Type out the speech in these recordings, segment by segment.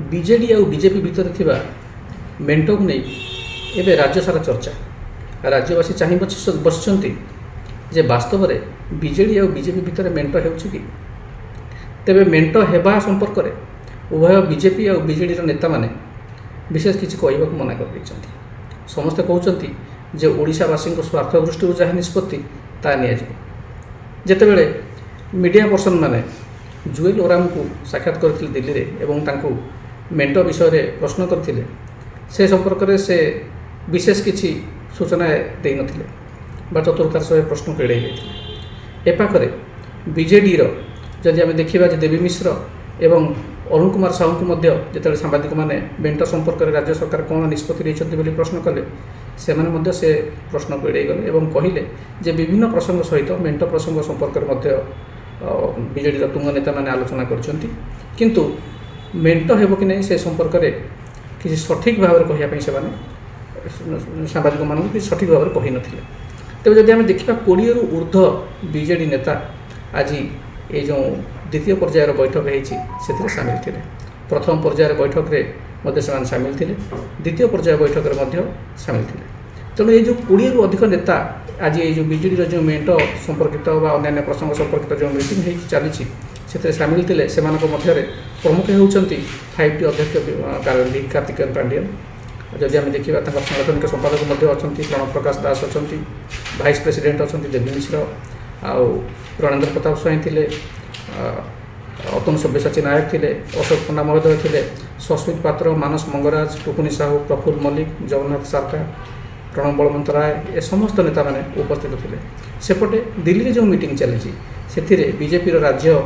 BJD और BJP भितर थिबा मेंटो को नहीं एवं राज्य सारा चर्चा राज्यवासी चाह बसुँच जे वास्तव में बीजेडी और बीजेपी भितर मेंटो कि तेबे मेंटो हेबा संपर्क में उभय बीजेपी और बीजेडी नेता माने विशेष किसी कहवाक मना कर समस्ते कहते जे ओडिशावासी स्वार्थ दृष्टि जहाँ निष्पत्ति ता जिते बड़े मीडिया पर्सन माने जुएल ओराम को साक्षात करते दिल्ली में एवं मेंटो विषय में प्रश्न करते से संपर्क में से विशेष किसी सूचना दे नथिले बा चतुर्थ सह प्रश्न को एड़े जाते एपाखरे बीजेडी जदि आम देखा देवी मिश्र एवं अरुण कुमार साहू को जो सांबादिक मैंने मेंटो संपर्क में राज्य सरकार कौन निष्पत्ति नहीं प्रश्न कले से प्रश्न को एड़े गले और कहले जे विभिन्न प्रसंग सहित मेंटो प्रसंग संपर्क में बीजेडी तुंग नेता मैंने आलोचना किंतु मेंटो हेब कि नहीं से संपर्क में किसी सठिक भाव में कहवाई से सांबादिक मानक कि सठिक भाव में कही नथिले। तेज जदि आम देखा 20 रु ऊर्ध्व बीजेडी नेता आज ये जो द्वितीय पर्यायर बैठक होती सामिल थे प्रथम पर्यायर बैठक में सामिल थे द्वितीय पर्याय बैठक में सामिल थे तेणु ये जो 20 रु अधिक नेता आज ये जो बीजेडी जो मेंटो संपर्कित अन्य प्रसंग संपर्कित जो मीटिंग चली से सामिल थे से प्रमुख होती 5T अध्यक्ष कार्तिकेयन पांडियन जदि आम देखा सांगठनिक संपादक अच्छा प्रणव प्रकाश दास अच्छा भाइस प्रेसिडेंट अच्छा देवी मिश्र आउ रणेन्द्र प्रताप स्वाई थे अतनु सब्यसाची नायक थे अशोक पंडा महोदय थे सस्मित पात्र मानस मंगराज टुकुनी साहू प्रफुल्ल मल्लिक जगन्नाथ सारका प्रणव बलवंत राय ए समस्त नेता मैंने उपस्थित थे सेपटे दिल्ली में जो मीटिंग चली से बीजेपी राज्य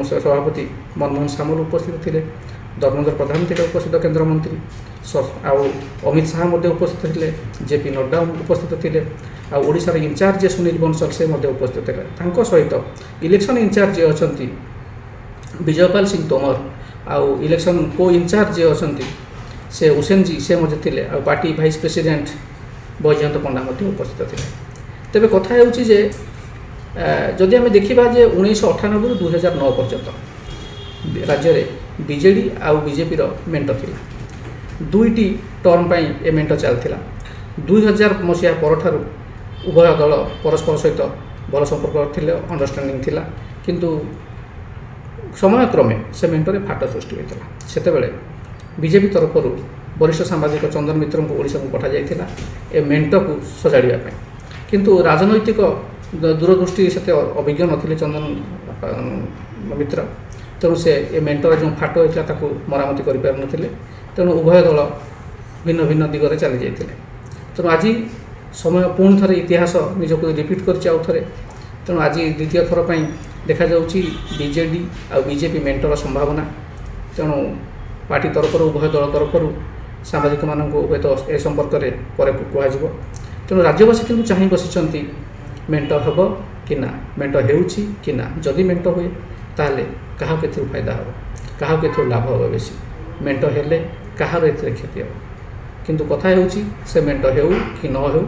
सभापति मनमोहन सामल उपस्थित थे धर्मेंद्र प्रधान थे उपस्थित केन्द्रमंत्री आउ अमित शाह उपस्थित थे जेपी नड्डा उपस्थित थे आशार इनचार्ज सुनील बंसल से उपस्थित थे सहित इलेक्शन इनचार्ज अच्छा विजयपाल सिंह तोमर आउ इलेक्शन को इनचार्ज अच्छा से हुसैन जी से थे पार्टी भाइस प्रेसिडेंट बैजयंत पंडा उपस्थित थे तेरे कथा होची जदि आम देखा 1998 रु 2009 पर्यंत राज्य में बीजेडी आउ बीजेपी मेंटो थिला दुईटी टर्म पर ए मेंटो चलता 2000 मसीहा पर उभय दल परस्पर सहित भल संपर्क थे अंडरस्टांडिंग थिला किंतु समयक्रमे से मेंटोरे फाट सृष्टि होता सेतेबेले बीजेपी तरफ वरिष्ठ सांबादिक चंदन मित्र को ओडिशा को पठा जाइथिला ए मेंटो को सजाड़िया किंतु राजनैतिक दूरदृष्टि से अभिज्ञ नथिले चंदन मित्र तेणु से ए मेंटोर जो फाट होता मरामती करें तेणु उभय दल भिन्न भिन्न दिगरे चली जाते तेणु आज समय पुणी थे इतिहास निजक रिपीट कर तेणु आज द्वितीय थर पर देखा बीजेडी आ बीजेपी मेंटोर संभावना तेणु पार्टी तरफ उभय दल तरफ सांबादिक मानक हूँ ए संपर्क में कह तेणु राज्यवासी क्यों चाह बसी मेंटो हम कि ना मेंटो कि ना जदि मेंटो हुए ताले क्या फायदा हम क्या लाभ हम बेसी मेंटो हेले कहार क्षति हम किंतु कथा से मेंटो हो कि न हो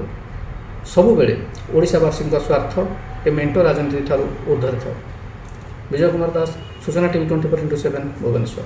सबु बेले ओडिशावासी स्वार्थ ए मेंटो राजनीति ठारू ऊर्ध्वर था। विजय कुमार दास, सूचना टीवी 24x7 भुवनेश्वर।